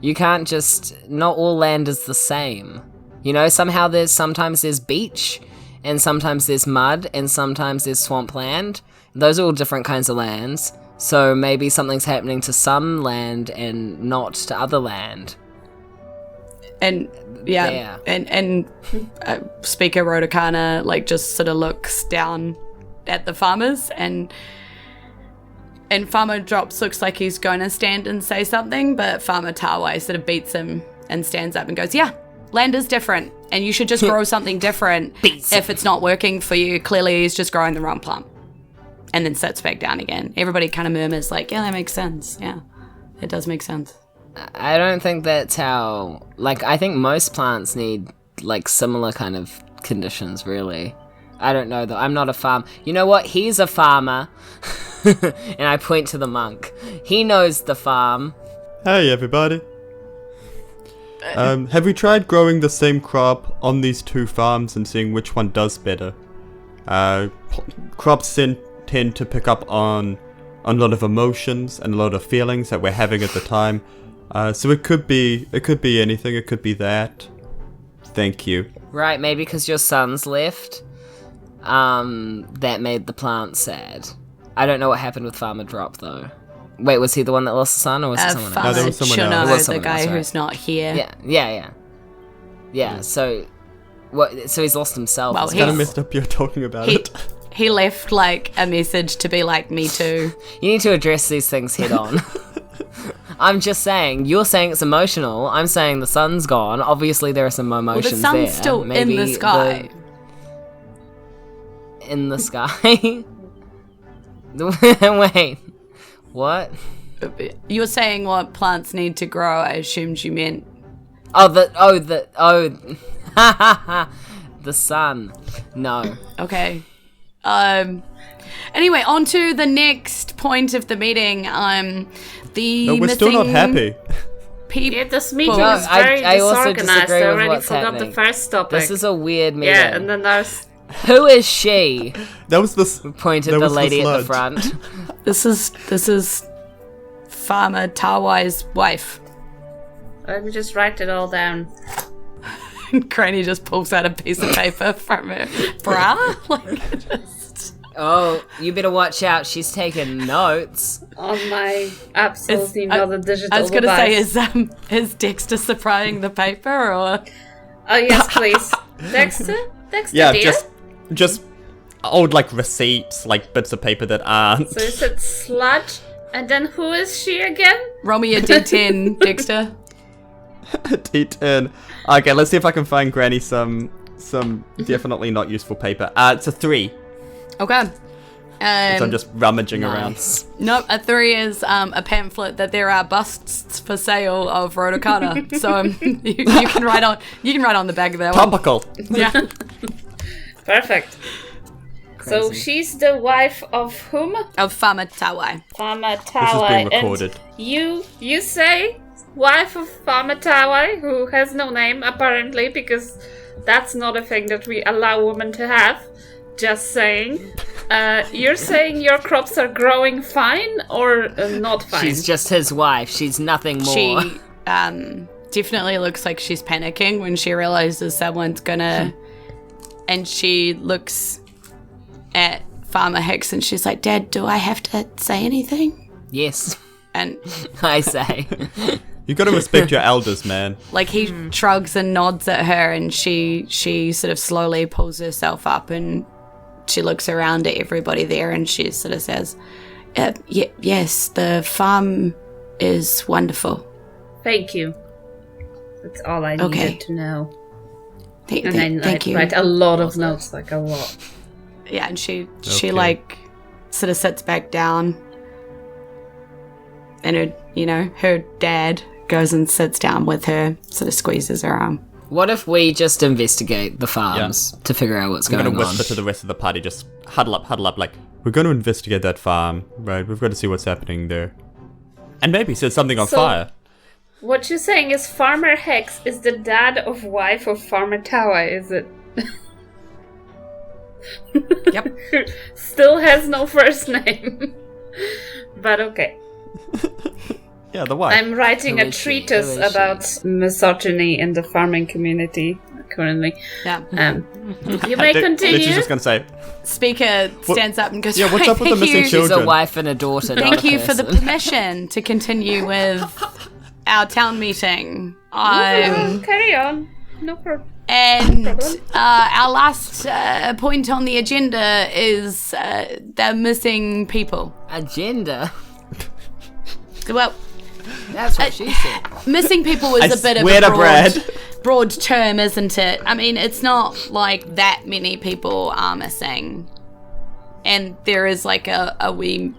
You can't just... Not all land is the same. Sometimes there's beach, and sometimes there's mud, and sometimes there's swampland. Those are all different kinds of lands. So maybe something's happening to some land and not to other land. And and Speaker Rodakana just sort of looks down at the farmers, and Farmer Drops looks like he's going to stand and say something, but Farmer Tawai sort of beats him and stands up and goes, "Yeah, land is different, and you should just grow something different if it's not working for you. Clearly he's just growing the wrong plant." And then sits back down again. Everybody kind of murmurs like, "Yeah, that makes sense. Yeah, it does make sense." I don't think that's how... I think most plants need, similar kind of conditions, really. I don't know, though. I'm not a farmer. You know what? He's a farmer. And I point to the monk. He knows the farm. Hey, everybody. Have we tried growing the same crop on these two farms and seeing which one does better? Crops tend to pick up on a lot of emotions and a lot of feelings that we're having at the time. So it could be anything. It could be that. Thank you. Right, maybe because your son's left. That made the plant sad. I don't know what happened with Farmer Drop, though. Wait, was he the one that lost the son, or was it someone else? No, there was someone else. It was the guy who's not here. Yeah. So, what? So he's lost himself. Well, It's kind of messed up you're talking about it. He left a message to be like, "Me too." You need to address these things head on. I'm just saying, you're saying it's emotional. I'm saying the sun's gone. Obviously, there are some emotions there. Well, the sun's still in the sky. In the sky? Wait. What? You're saying what plants need to grow. I assumed you meant... The sun. No. Okay. Anyway, on to the next point of the meeting. No, we're still not happy. people. Yeah, this meeting No, is very I also disorganized. disagree I with already what's forgot happening. the first topic. This is a weird meeting. yeah, and then there's Who is she? That was the Pointed that the was lady at the sludge. front. This is Farmer Tawai's wife. let me just write it all down. Granny just pulls out a piece of paper from her bra. Like, just... Oh, you better watch out. She's taking notes. On my absolutely not a digital I was going to say, device. is Dexter supplying the paper or? Oh, yes, please. Dexter? Dexter, Yeah, dear? just old like receipts, like bits of paper that aren't. So you said sludge, and then who is she again? Roll me a D10, Dexter. D10. Okay, let's see if I can find Granny some definitely not useful paper. It's a 3. Okay. So I'm just rummaging around. Nice. Nope, a 3 is a pamphlet that there are busts for sale of Rotokana. So you can write on the back of that one. Topical. Yeah. Perfect. So Crazy. she's the wife of whom? Of Farmer Tawai. Farmer This is Tawai. being recorded. And you say wife of Farmer Tawai, who has no name apparently, because that's not a thing that we allow women to have. Just saying. You're saying your crops are growing fine or not fine? She's just his wife. She's nothing more. She definitely looks like she's panicking when she realizes someone's gonna... and she looks at Farmer Hicks and she's like, Dad, do I have to say anything? Yes, And I say. You gotta respect your elders, man. like he shrugs and nods at her and she sort of slowly pulls herself up and she looks around at everybody there and she sort of says, yes, the farm is wonderful. Thank you. That's all I Okay. needed to know. Th- And th- then thank I you. write a lot of notes, like a lot. Yeah, and she Okay. like sort of sits back down, and her dad goes and sits down with her, sort of squeezes her arm. What if we just investigate the farms to figure out what's I'm going gonna on? whisper to the rest of the party, just huddle up, like, we're gonna investigate that farm, right? We've got to see what's happening there. And maybe set something on So- fire. What you're saying is Farmer Hex is the dad of wife of Farmer Tawa, is it? Yep. Still has no first name. But okay. Yeah, the wife. I'm writing Who a is she? treatise Who is she? about misogyny in the farming community currently. Yeah. You may continue. She's just gonna say, Speaker stands up and goes, Yeah, what's "Right, up with the thank missing you. children?" She's a wife and a daughter. not Thank a you for the person. permission to continue with our town meeting. Carry on. No problem. And problem. our last point on the agenda is the missing people. Agenda. Well, That's what she said. missing people is I a bit of swear to a Brad. broad term, isn't it? I mean, it's not like that many people are missing. And there is like a wee...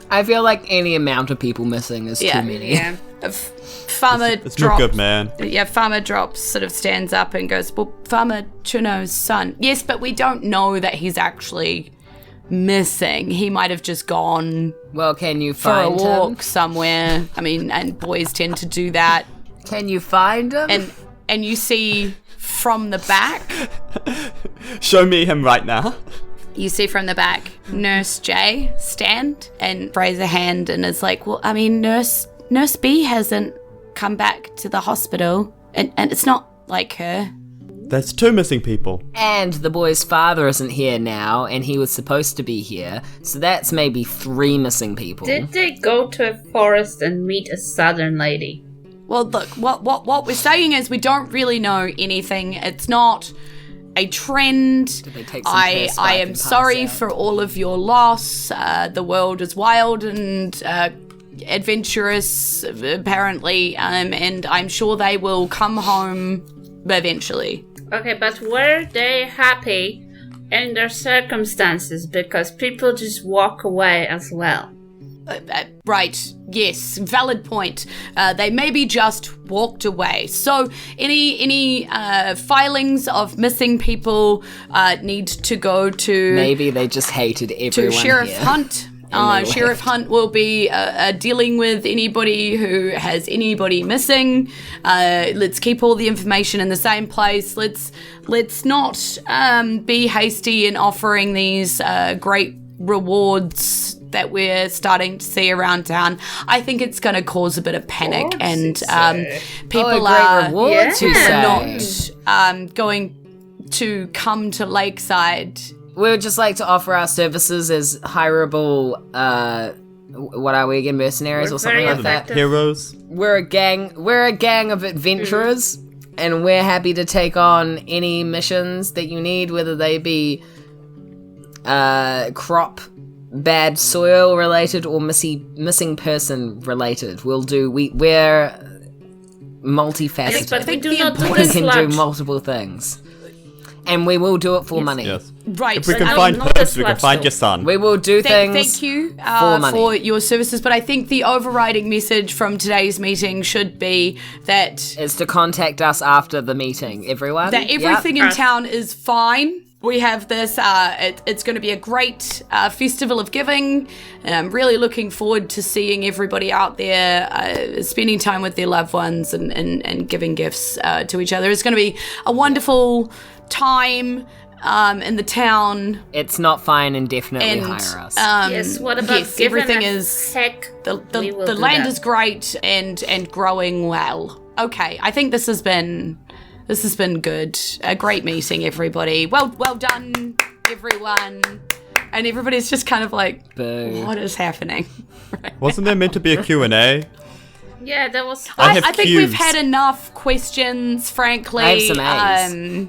I feel like any amount of people missing is Yeah. too many. Yeah. Farmer it's not good, man. Yeah, Farmer Drops sort of stands up and goes, well, Farmer Chuno's son. Yes, but we don't know that he's actually missing. He might have just gone Well, can you for a find walk him? somewhere. I mean, and boys tend to do that. Can you find him? And you see from the back, Show me him right now. Nurse J stand and raise a hand and is like, well, I mean, Nurse B hasn't come back to the hospital and it's not like her. There's 2 missing people. And the boy's father isn't here now, and he was supposed to be here, so that's maybe 3 missing people. Did they go to a forest and meet a southern lady? Well, look, what we're saying is we don't really know anything. It's not a trend. they take some I piss back am and pass sorry out? for all of your loss. The world is wild and adventurous, apparently, and I'm sure they will come home eventually. Okay, but were they happy in their circumstances? Because people just walk away as well. Right, yes, valid point. They maybe just walked away. So any filings of missing people need to go to Maybe they just hated everyone Sheriff here. Hunt Sheriff Hunt will be dealing with anybody who has anybody missing. Let's keep all the information in the same place. Let's not be hasty in offering these great rewards that we're starting to see around town. I think it's going to cause a bit of panic, and people are rewards, you say? not going to come to Lakeside. We would just like to offer our services as hireable, what are we again, mercenaries or something like that? Heroes. We're a gang of adventurers, and we're happy to take on any missions that you need, whether they be crop, bad soil related, or missing person related. We're multifaceted. Yes, but we do not do We this can large. do multiple things. And we will do it for money. Yes. Right. If we But can I find mean, not herbs, as we can much, find though. your son. We will do things Thank you for money. for your services, but I think the overriding message from today's meeting should be that is to contact us after the meeting, everyone. everything Yep. in town is fine. We have this, it's going to be a great festival of giving. And I'm really looking forward to seeing everybody out there spending time with their loved ones and giving gifts to each other. It's going to be a wonderful time in the town. It's not fine indefinitely And hire us. Yes, what about yes, giving everything a is heck? the We will the do land that. is great and growing well. Okay, I think this has been good. A great meeting, everybody. Well done, everyone. And everybody's just kind of like, Boo. what is happening? Wasn't there meant to be a Q&A? Yeah, that was. I have I think we've cubes. had enough questions, frankly. I have some A's.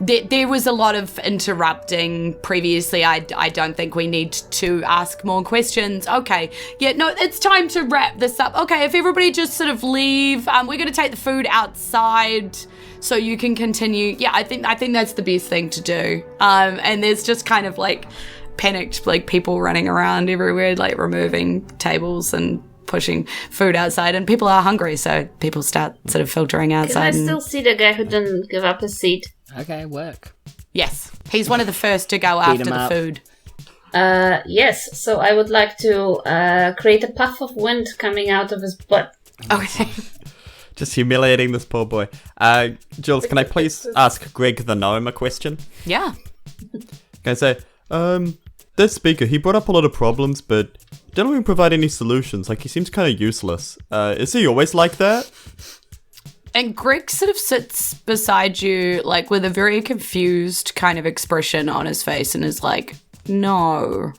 There was a lot of interrupting previously. I don't think we need to ask more questions. Okay. Yeah, no, it's time to wrap this up. Okay, if everybody just sort of leave, we're going to take the food outside so you can continue. Yeah, I think that's the best thing to do. And there's just kind of like panicked like people running around everywhere, like removing tables and pushing food outside, and people are hungry, so people start sort of filtering Can I outside. still see the guy who didn't give up his seat? Okay, work. Yes, he's one of the first to go after him the up. food. Yes, so I would like to create a puff of wind coming out of his butt. Okay. Just humiliating this poor boy. Jules, can I please ask Greg the gnome a question? Yeah. Can I say, this speaker, he brought up a lot of problems, but didn't even provide any solutions. Like, he seems kind of useless. Is he always like that? And Greg sort of sits beside you, like, with a very confused kind of expression on his face and is like, no,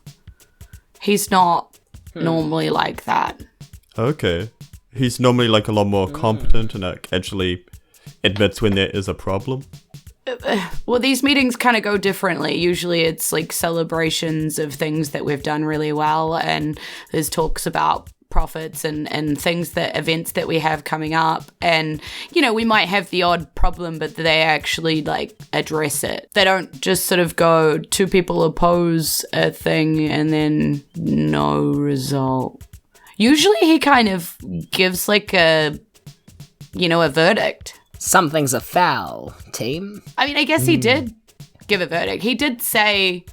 he's not normally like that. Okay. He's normally, like, a lot more competent and actually admits when there is a problem. Well, these meetings kind of go differently. Usually it's like celebrations of things that we've done really well, and there's talks about profits and events that we have coming up. And, you know, we might have the odd problem, but they actually like address it. They don't just sort of go, two people oppose a thing and then no result. Usually he kind of gives like a verdict. Something's a foul, team. I mean, I guess he did give a verdict. He did say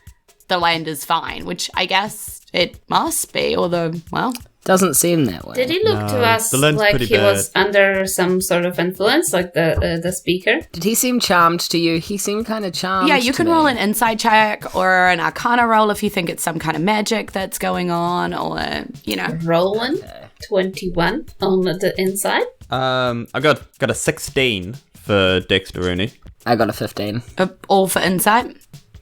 the land is fine, which I guess it must be, although, well... Doesn't seem that way. Did he look to us the lens like pretty he was under some sort of influence, like the speaker? Did he seem charmed to you? He seemed kind of charmed. Yeah, you to can me. roll an insight check or an arcana roll if you think it's some kind of magic that's going on, or, Rolling 21 on the inside. I got a 16 for Dexterity. I got a 15. All for insight.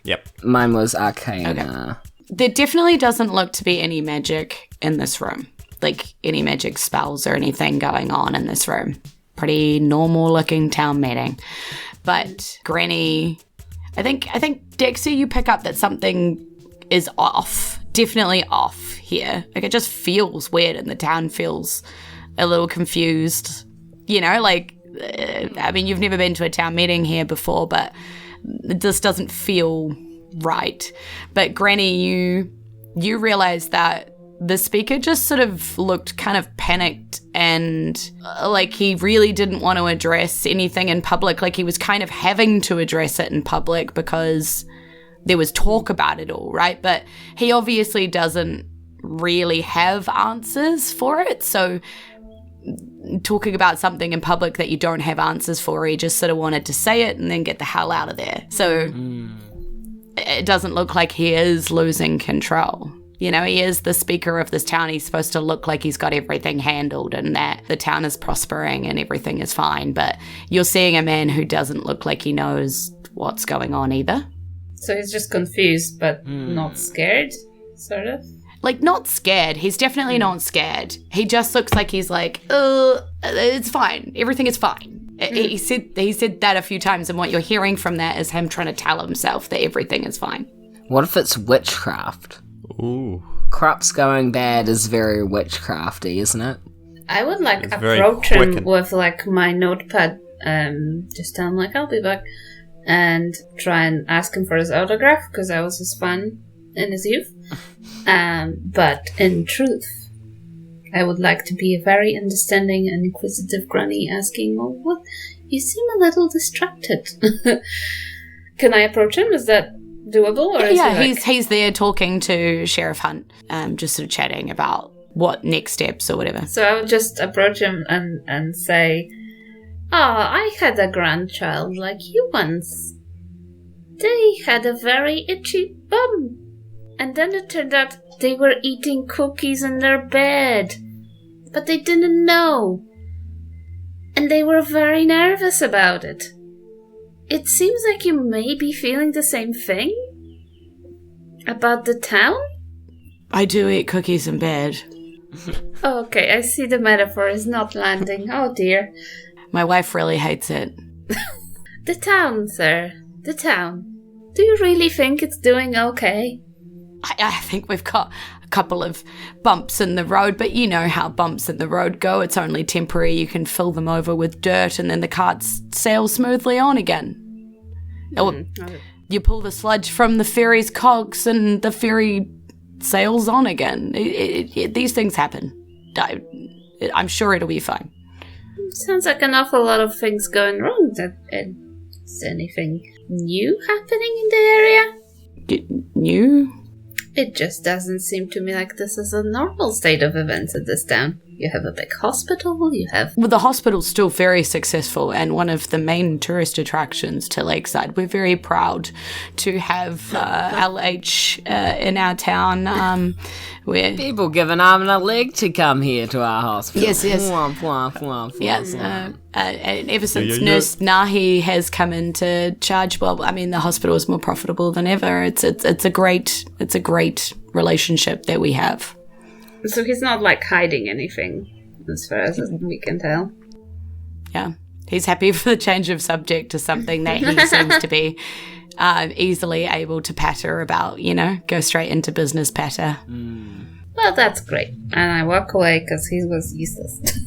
Yep. Mine was arcana. There definitely doesn't look to be any magic in this room. Like, any magic spells or anything going on in this room. Pretty normal looking town meeting. But Granny, I think Dexter, you pick up that something is off. Definitely off here. Like, it just feels weird and the town feels a little confused. You know, like, I mean, you've never been to a town meeting here before, but this doesn't feel right. But Granny, you realize that the speaker just sort of looked kind of panicked and like he really didn't want to address anything in public. Like he was kind of having to address it in public because there was talk about it all, right? But he obviously doesn't really have answers for it. So talking about something in public that you don't have answers for, he just sort of wanted to say it and then get the hell out of there. So it doesn't look like he is losing control. You know, he is the speaker of this town. He's supposed to look like he's got everything handled and that the town is prospering and everything is fine. But you're seeing a man who doesn't look like he knows what's going on either. So he's just confused, but not scared, sort of? Like, not scared. He's definitely not scared. He just looks like he's like, it's fine. Everything is fine. He said that a few times, and what you're hearing from that is him trying to tell himself that everything is fine. What if it's witchcraft? Ooh. Crops going bad is very witchcrafty, isn't it? I would It's very approach quick him and- with my notepad, just tell him I'll be back, and try and ask him for his autograph because I was his fan in his youth. But in truth, I would like to be a very understanding and inquisitive granny asking, well, what? You seem a little distracted. Can I approach him? Is that doable? Or is he's there talking to Sheriff Hunt, just sort of chatting about what next steps or whatever. So I would just approach him and say, I had a grandchild like you once. They had a very itchy bum. And then it turned out they were eating cookies in their bed. But they didn't know. And they were very nervous about it. It seems like you may be feeling the same thing? About the town? I do eat cookies in bed. Okay, I see the metaphor is not landing. Oh dear. My wife really hates it. The town, sir. The town. Do you really think it's doing okay? I think we've got a couple of bumps in the road, but you know how bumps in the road go. It's only temporary. You can fill them over with dirt and then the carts sail smoothly on again. Or you pull the sludge from the ferry's cogs and the ferry sails on again. These things happen. I'm sure it'll be fine. Sounds like an awful lot of things going wrong. Is anything new happening in the area? New? It just doesn't seem to me like this is a normal state of events in this town. You have a big hospital, you have... Well, the hospital's still very successful and one of the main tourist attractions to Lakeside. We're very proud to have LH in our town. Where People give an arm and a leg to come here to our hospital. Yes. Womp, womp, womp, Yes, womp. and ever since Nurse Nahi has come into charge, well, I mean, the hospital is more profitable than ever. It's a great relationship that we have. So he's not like hiding anything, as far as we can tell. Yeah, he's happy for the change of subject to something that he seems to be easily able to patter about, go straight into business patter. Well, that's great. And I walk away because he was useless.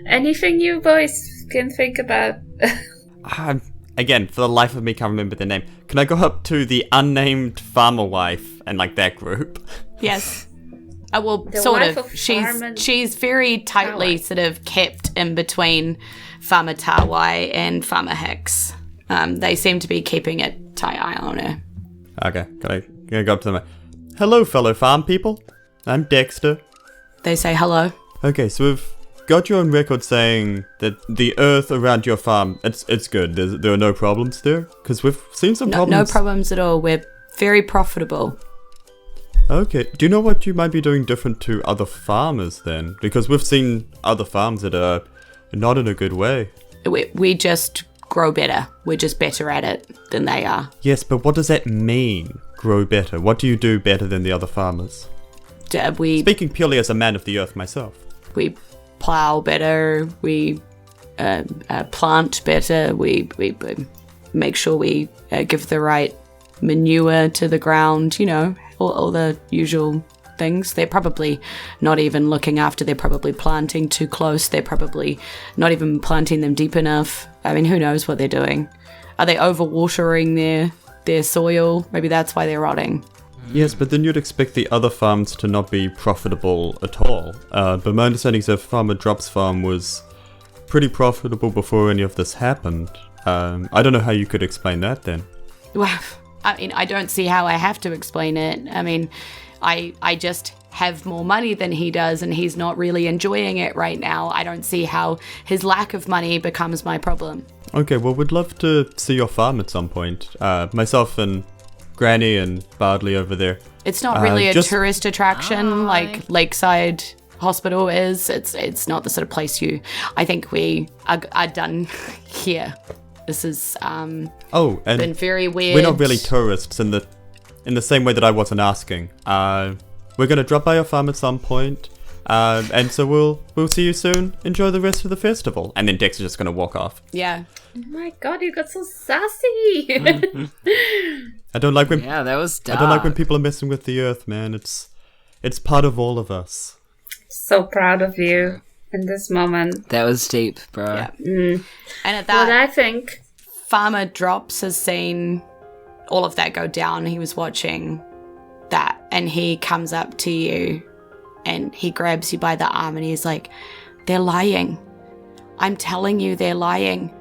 Anything you boys can think about? Again, for the life of me, can't remember the name. Can I go up to the unnamed farmer wife and that group? Yes. Well, The sort wife of. of Farmer She's very tightly Tawai. sort of kept in between Farmer Tawai and Farmer Hicks. They seem to be keeping a tight eye on her. Okay, can I go up to them? Hello, fellow farm people. I'm Dexter. They say hello. Okay, so we've got you on record saying that the earth around your farm, it's good. There are no problems there? Because we've seen some No problems. problems at all. We're very profitable. Okay, do you know what you might be doing different to other farmers then? Because we've seen other farms that are not in a good way. We just grow better. We're just better at it than they are. Yes, but what does that mean, grow better? What do you do better than the other farmers? We Speaking purely as a man of the earth myself. plow better. We plant better. We make sure we give the right manure to the ground. All the usual things. They're probably not even looking after. They're probably planting too close. They're probably not even planting them deep enough. I mean, who knows what they're doing? Are they overwatering their soil? Maybe that's why they're rotting. Yes, but then you'd expect the other farms to not be profitable at all. But my understanding is that Farmer Drop's farm was pretty profitable before any of this happened. I don't know how you could explain that then. Well, I mean, I don't see how I have to explain it. I mean, I just have more money than he does, and he's not really enjoying it right now. I don't see how his lack of money becomes my problem. Okay, well, we'd love to see your farm at some point. Myself and Granny and Bardley over there. It's not really a tourist attraction like Lakeside Hospital is. It's not the sort of place I think we are done here. This is and been very weird. We're not really tourists in the same way that I wasn't asking. We're gonna drop by your farm at some point, and so we'll see you soon. Enjoy the rest of the festival. And then Dex is just gonna walk off. Yeah. Oh my god, you got so sassy. I don't like when that was dark. I don't like when people are messing with the earth, man. It's part of all of us. So proud of you in this moment. That was deep, bro. Yeah. And at that, what I think, Farmer Drops has seen all of that go down. He was watching that, and he comes up to you and he grabs you by the arm and he's like, they're lying. I'm telling you, they're lying.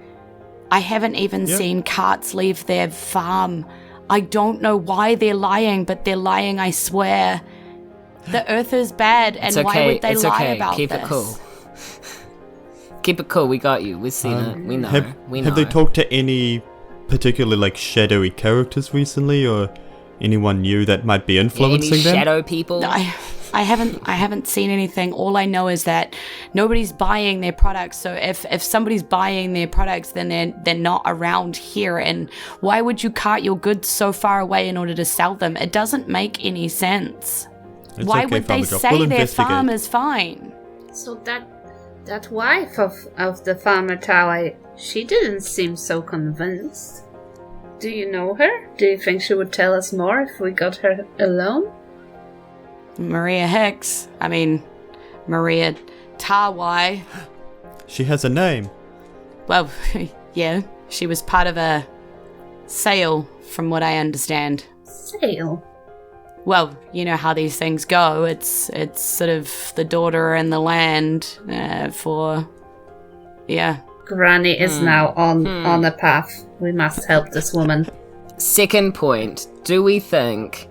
I haven't even seen carts leave their farm. I don't know why they're lying, but they're lying, I swear. The earth is bad, and why would they lie about Keep this? it cool. Keep it cool. We got you. We've seen it. We know. We know. Have they talked to any particularly like shadowy characters recently, or anyone new that might be influencing any them? Shadow people? I haven't seen anything. All I know is that nobody's buying their products. So if somebody's buying their products, then they're not around here. And why would you cart your goods so far away in order to sell them? It doesn't make any sense. It's why okay, would they Farmer Drop. say We'll their investigate. farm is fine? so that wife of the farmer Tally, she didn't seem so convinced. Do you know her? Do you think she would tell us more if we got her alone? Maria Tawai. She has a name. Well, yeah, she was part of a sale, from what I understand. Sale? Well, you know how these things go. It's sort of the daughter and the land for, yeah. Granny is now on a path. We must help this woman. Second point. Do we think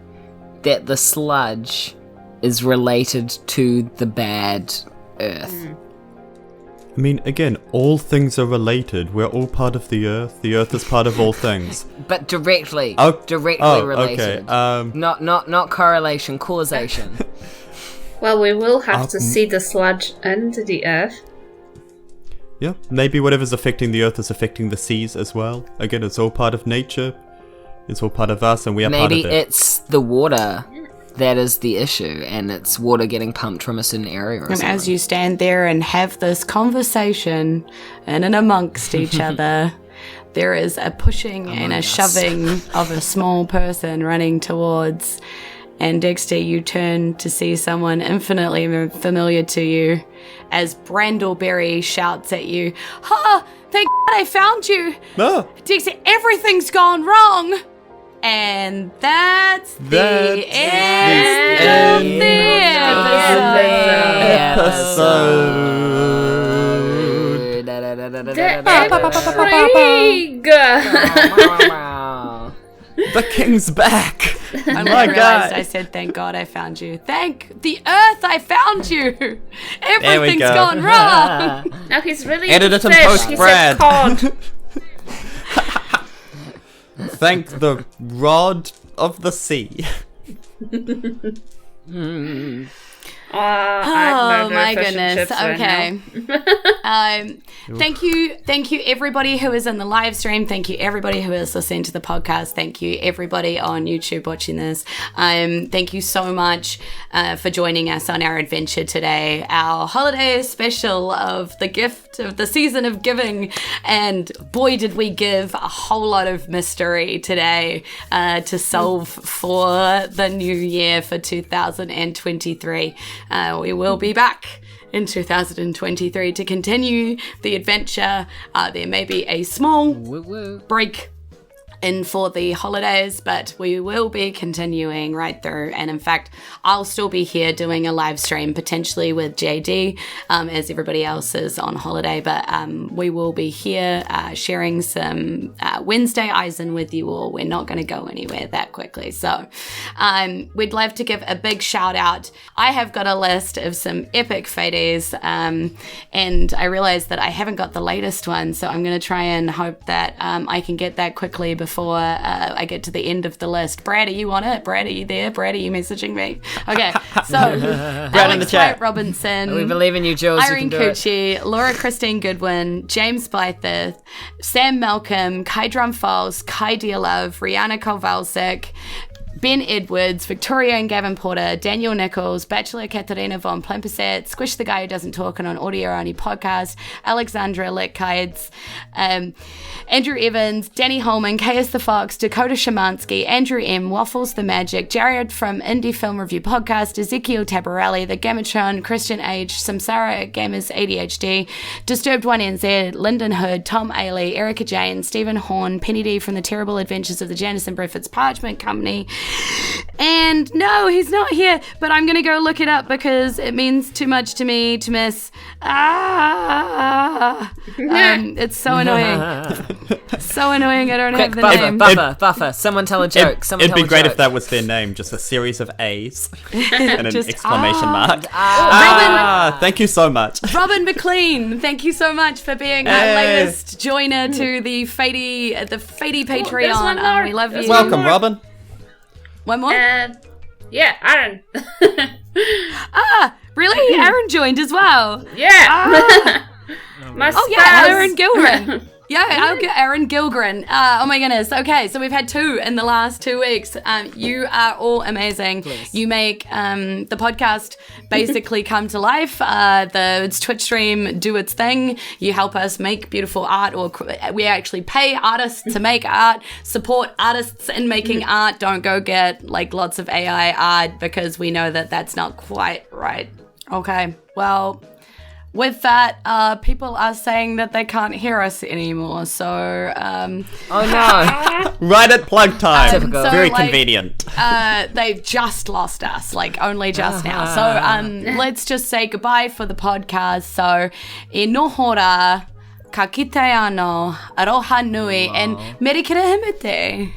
that the sludge is related to the bad earth? I mean, again, all things are related. We're all part of the earth. The earth is part of all things. But directly. Oh, Directly related. Okay. Not correlation, causation. Well, we will have to see the sludge and the earth. Yeah, maybe whatever's affecting the earth is affecting the seas as well. Again, it's all part of nature. It's all part of us, and we are part of it. Maybe it's the water that is the issue, and it's water getting pumped from a certain area or And something. as you stand there and have this conversation in and amongst each other, there is a pushing and a shoving of a small person running towards. And Dexter, you turn to see someone infinitely familiar to you as Brandleberry shouts at you, "Ha! Thank God I found you! Ah, Dexter, everything's gone wrong!" And that's the end of the the king's back! I My realized God. I said, "Thank God I found you." Thank the earth I found you. Everything's go. gone wrong. Now he's really Edit it and fish. post, He Brad. said cod. Thank the rod of the sea. Oh my goodness. Okay. Thank you everybody who is in the live stream. Thank you everybody who is listening to the podcast. Thank you everybody on YouTube watching this. Thank you so much for joining us on our adventure today, our holiday special of the gift of the season of giving. And boy, did we give a whole lot of mystery today to solve for the new year for 2023. We will be back in 2023 to continue the adventure. There may be a small break in for the holidays, but we will be continuing right through. And in fact, I'll still be here doing a live stream, potentially with JD, as everybody else is on holiday. But we will be here sharing some Wednesday Isen with you all. We're not going to go anywhere that quickly. So we'd love to give a big shout out. I have got a list of some epic Fades, and I realized that I haven't got the latest one, so I'm going to try and hope that I can get that quickly before I get to the end of the list. Brad, are you on it? Brad, are you there? Brad, are you messaging me? Okay, so Brad in the chat. White Robinson, We believe in you, Jules. Irene you can do it. Cucci, Laura Christine Goodwin, James Blythe, Sam Malcolm, Kai Drumfalls, Kai Dearlove, Rihanna Kovalsik, Ben Edwards, Victoria and Gavin Porter, Daniel Nichols, Bachelor Katarina von Plimpasset, Squish the Guy Who Doesn't Talk on an audio-only podcast, Alexandra Letkides, Andrew Evans, Danny Holman, KS the Fox, Dakota Shemansky, Andrew M, Waffles the Magic, Jared from Indie Film Review Podcast, Ezekiel Tabarelli, The Gamatron, Christian Age, Samsara Gamers ADHD, Disturbed 1NZ, Lyndon Hood, Tom Ailey, Erica Jane, Stephen Horn, Penny D from The Terrible Adventures of the Janice and Griffiths Parchment Company. And no, he's not here, but I'm going to go look it up because it means too much to me to miss. It's so annoying. So annoying, I don't have the name. Buffer. Someone tell a joke. It'd be great if that was their name, just a series of A's and an Just, exclamation mark. Robin, Thank you so much. Robin McLean, thank you so much for being our latest joiner to the Fady Patreon. there's one more. We love There's you. Welcome, Robin. One more? Yeah, Aaron. Really? Aaron joined as well. Yeah. My Oh yeah, spouse. Aaron Gilgren. Yeah, I'll get Aaron Gilgren. Oh my goodness. Okay, so we've had 2 in the last 2 weeks. You are all amazing. Please. You make the podcast basically come to life. The Twitch stream do its thing. You help us make beautiful art, or we actually pay artists to make art. Support artists in making art. Don't go get like lots of AI art because we know that that's not quite right. Okay, well. With that, people are saying that they can't hear us anymore, so... Oh no. Right at plug time. Typical. So, Very like, convenient. They've just lost us, like only just now. So let's just say goodbye for the podcast. So, e nohora, ka kite ano, aroha nui, and merikere himete.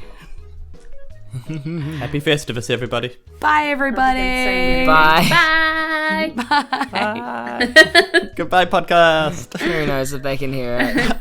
Happy Festivus, everybody. Bye, everybody. Bye. Bye. Goodbye, podcast. Who knows if they can hear it.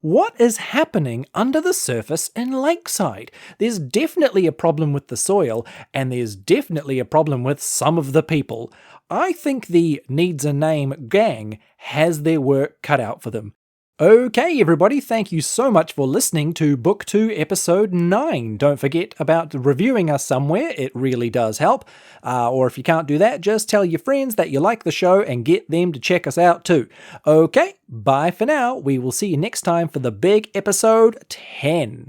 What is happening under the surface in Lakeside? There's definitely a problem with the soil, and there's definitely a problem with some of the people. I think the Needs a Name gang has their work cut out for them. Okay, everybody, thank you so much for listening to Book 2, Episode 9. Don't forget about reviewing us somewhere, it really does help. Or if you can't do that, just tell your friends that you like the show and get them to check us out too. Okay, bye for now. We will see you next time for the big Episode 10.